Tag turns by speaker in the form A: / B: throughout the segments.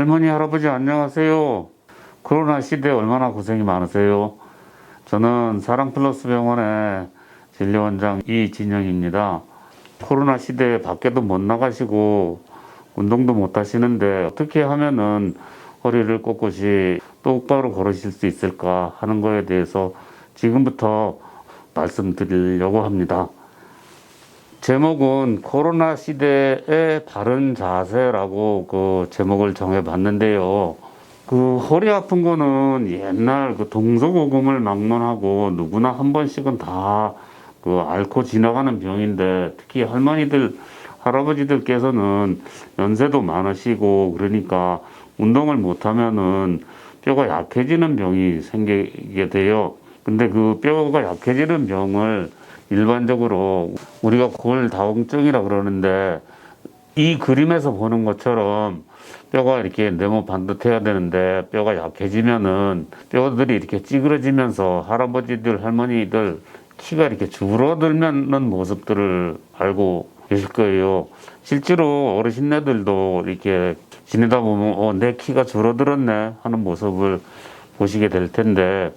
A: 할머니, 할아버지 안녕하세요. 코로나 시대에 얼마나 고생이 많으세요. 저는 사랑플러스 병원의 진료원장 이진영입니다. 코로나 시대에 밖에도 못 나가시고 운동도 못 하시는데 어떻게 하면은 허리를 꼿꼿이 똑바로 걸으실 수 있을까 하는 거에 대해서 지금부터 말씀드리려고 합니다. 제목은 코로나 시대의 바른 자세라고 그 제목을 정해봤는데요. 그 허리 아픈 거는 옛날 그 동서고금을 막론하고 누구나 한 번씩은 다 그 앓고 지나가는 병인데, 특히 할머니들, 할아버지들께서는 연세도 많으시고 그러니까 운동을 못하면은 뼈가 약해지는 병이 생기게 돼요. 근데 그 뼈가 약해지는 병을 일반적으로 우리가 골다공증이라 그러는데, 이 그림에서 보는 것처럼 뼈가 이렇게 네모 반듯해야 되는데 뼈가 약해지면은 뼈들이 이렇게 찌그러지면서 할아버지들, 할머니들 키가 이렇게 줄어들는 모습들을 알고 계실 거예요. 실제로 어르신네들도 이렇게 지내다 보면 내 키가 줄어들었네 하는 모습을 보시게 될 텐데,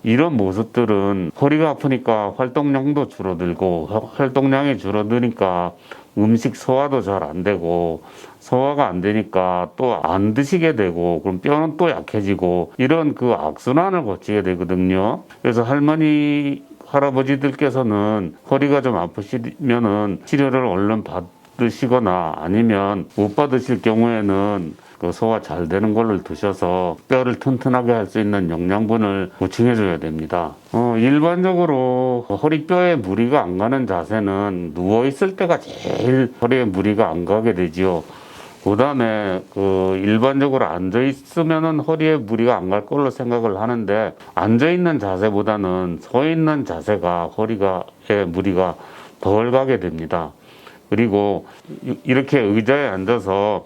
A: 이런 모습들은 허리가 아프니까 활동량도 줄어들고, 활동량이 줄어드니까 음식 소화도 잘 안 되고, 소화가 안 되니까 또 안 드시게 되고, 그럼 뼈는 또 약해지고, 이런 그 악순환을 거치게 되거든요. 그래서 할머니, 할아버지들께서는 허리가 좀 아프시면은 치료를 얼른 받으시거나, 아니면 못 받으실 경우에는 그 소화 잘 되는 걸로 드셔서 뼈를 튼튼하게 할 수 있는 영양분을 보충해 줘야 됩니다. 일반적으로 허리뼈에 무리가 안 가는 자세는 누워 있을 때가 제일 허리에 무리가 안 가게 되지요. 그 다음에 그 일반적으로 앉아 있으면은 허리에 무리가 안 갈 걸로 생각을 하는데, 앉아 있는 자세보다는 서 있는 자세가 허리가에 무리가 덜 가게 됩니다. 그리고 이렇게 의자에 앉아서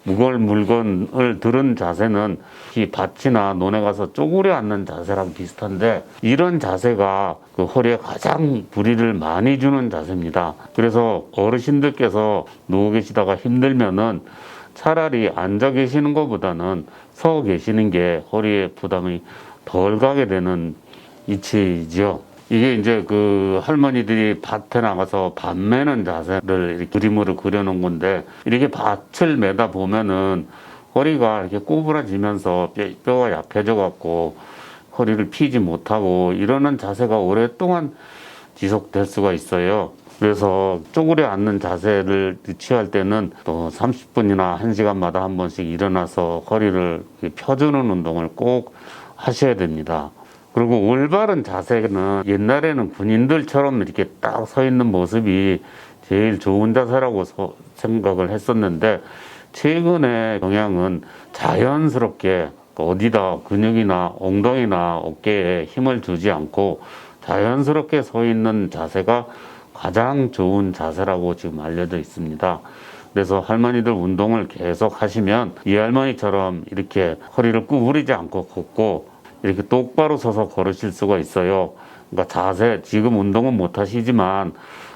A: 무거운 물건을 들은 자세는 이 밭이나 논에 가서 쪼그려 앉는 자세랑 비슷한데, 이런 자세가 그 허리에 가장 무리를 많이 주는 자세입니다. 그래서 어르신들께서 누워 계시다가 힘들면은 차라리 앉아 계시는 것보다는 서 계시는 게 허리에 부담이 덜 가게 되는 이치죠. 이게 이제 그 할머니들이 밭에 나가서 밭 매는 자세를 이렇게 그림으로 그려놓은 건데, 이렇게 밭을 매다 보면은 허리가 이렇게 구부러지면서 뼈가 약해져 갖고 허리를 펴지 못하고 이러는 자세가 오랫동안 지속될 수가 있어요. 그래서 쪼그려 앉는 자세를 취할 때는 또 30분이나 1시간마다 한 번씩 일어나서 허리를 펴주는 운동을 꼭 하셔야 됩니다. 그리고 올바른 자세는 옛날에는 군인들처럼 이렇게 딱 서 있는 모습이 제일 좋은 자세라고 생각을 했었는데, 최근의 경향은 자연스럽게 어디다 근육이나 엉덩이나 어깨에 힘을 주지 않고 자연스럽게 서 있는 자세가 가장 좋은 자세라고 지금 알려져 있습니다. 그래서 할머니들 운동을 계속 하시면 이 할머니처럼 이렇게 허리를 구부리지 않고 걷고 이렇게 똑바로 서서 걸으실 수가 있어요. 그러니까 자세, 지금 운동은 못 하시지만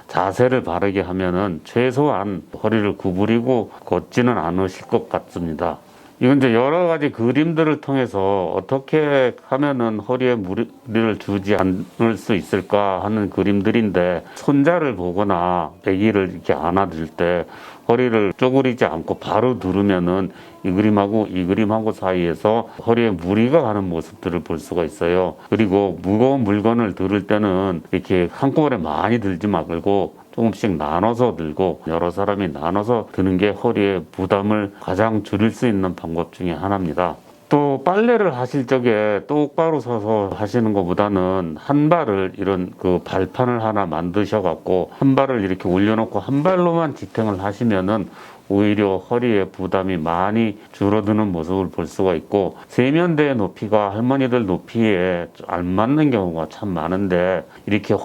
A: 자세를 바르게 하면은 최소한 허리를 구부리고 걷지는 않으실 것 같습니다. 이건 이제 여러 가지 그림들을 통해서 어떻게 하면은 허리에 무리를 주지 않을 수 있을까 하는 그림들인데, 손자를 보거나 아기를 이렇게 안아줄 때 허리를 쪼그리지 않고 바로 누르면은 이 그림하고 이 그림하고 사이에서 허리에 무리가 가는 모습들을 볼 수가 있어요. 그리고 무거운 물건을 들을 때는 이렇게 한꺼번에 많이 들지 말고 조금씩 나눠서 들고, 여러 사람이 나눠서 드는 게 허리의 부담을 가장 줄일 수 있는 방법 중에 하나입니다. 또 빨래를 하실 적에 똑바로 서서 하시는 것보다는 한 발을 이런 그 발판을 하나 만드셔 갖고 한 발을 이렇게 올려놓고 한 발로만 지탱을 하시면은 오히려 허리에 부담이 많이 줄어드는 모습을 볼 수가 있고, 세면대의 높이가 할머니들 높이에 안 맞는 경우가 참 많은데, 이렇게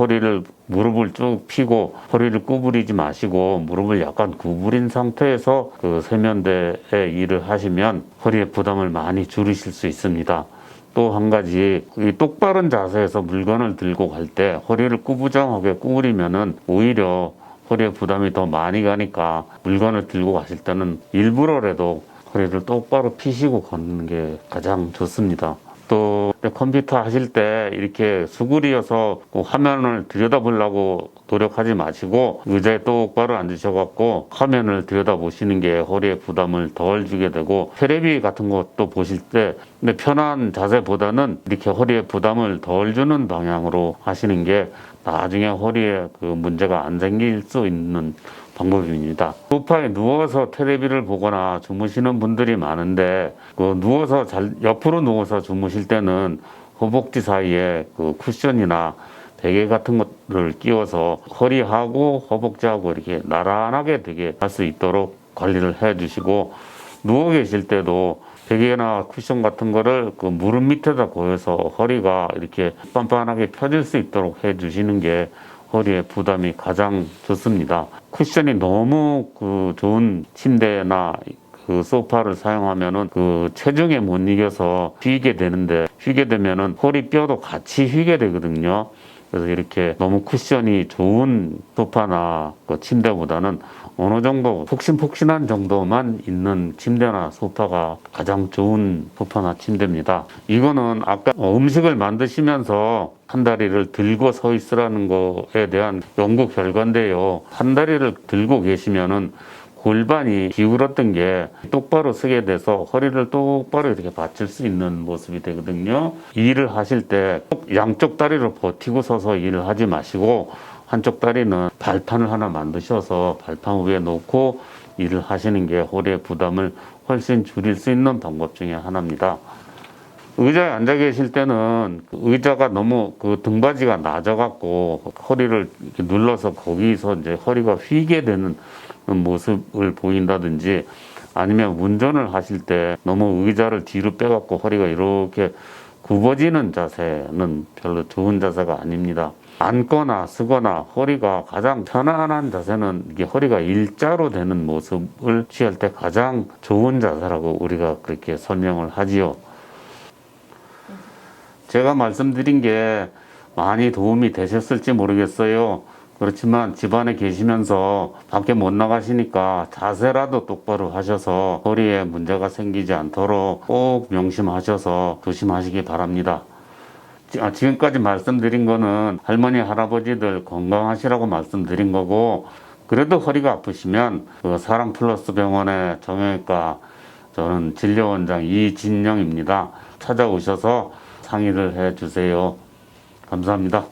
A: 무릎을 쭉 펴고 허리를 구부리지 마시고 무릎을 약간 구부린 상태에서 그 세면대에 일을 하시면 허리에 부담을 많이 줄이실 수 있습니다. 또 한 가지, 이 똑바른 자세에서 물건을 들고 갈 때 허리를 구부정하게 구부리면은 오히려 허리에 부담이 더 많이 가니까 물건을 들고 가실 때는 일부러라도 허리를 똑바로 펴시고 걷는 게 가장 좋습니다. 또 컴퓨터 하실 때 이렇게 수그리어서 화면을 들여다보려고 노력하지 마시고 의자에 똑바로 앉으셔갖고 화면을 들여다보시는 게 허리에 부담을 덜 주게 되고, 테레비 같은 것도 보실 때 근데 편한 자세보다는 이렇게 허리에 부담을 덜 주는 방향으로 하시는 게 나중에 허리에 그 문제가 안 생길 수 있는 방법입니다. 소파에 누워서 테레비를 보거나 주무시는 분들이 많은데, 그 누워서 옆으로 누워서 주무실 때는 허벅지 사이에 그 쿠션이나 베개 같은 것을 끼워서 허리하고 허벅지하고 이렇게 나란하게 되게 할 수 있도록 관리를 해 주시고, 누워 계실 때도 베개나 쿠션 같은 거를 그 무릎 밑에다 고여서 허리가 이렇게 빤빤하게 펴질 수 있도록 해 주시는 게 허리에 부담이 가장 좋습니다. 쿠션이 너무 그 좋은 침대나 그 소파를 사용하면은 그 체중에 못 이겨서 휘게 되는데, 휘게 되면은 허리뼈도 같이 휘게 되거든요. 그래서 이렇게 너무 쿠션이 좋은 소파나 그 침대보다는 어느 정도 폭신폭신한 정도만 있는 침대나 소파가 가장 좋은 소파나 침대입니다. 이거는 아까 음식을 만드시면서 한 다리를 들고 서 있으라는 거에 대한 연구 결과인데요. 한 다리를 들고 계시면은 골반이 기울었던 게 똑바로 서게 돼서 허리를 똑바로 이렇게 받칠 수 있는 모습이 되거든요. 일을 하실 때 양쪽 다리로 버티고 서서 일을 하지 마시고 한쪽 다리는 발판을 하나 만드셔서 발판 위에 놓고 일을 하시는 게 허리의 부담을 훨씬 줄일 수 있는 방법 중에 하나입니다. 의자에 앉아 계실 때는 의자가 너무 그 등받이가 낮아갖고 허리를 이렇게 눌러서 거기서 이제 허리가 휘게 되는 모습을 보인다든지, 아니면 운전을 하실 때 너무 의자를 뒤로 빼갖고 허리가 이렇게 굽어지는 자세는 별로 좋은 자세가 아닙니다. 앉거나 쓰거나 허리가 가장 편안한 자세는 이게 허리가 일자로 되는 모습을 취할 때 가장 좋은 자세라고 우리가 그렇게 설명을 하지요. 제가 말씀드린 게 많이 도움이 되셨을지 모르겠어요. 그렇지만 집안에 계시면서 밖에 못 나가시니까 자세라도 똑바로 하셔서 허리에 문제가 생기지 않도록 꼭 명심하셔서 조심하시기 바랍니다. 지금까지 말씀드린 거는 할머니, 할아버지들 건강하시라고 말씀드린 거고, 그래도 허리가 아프시면 그 사랑플러스 병원의 정형외과, 저는 진료원장 이진영입니다. 찾아오셔서 상의를 해 주세요. 감사합니다.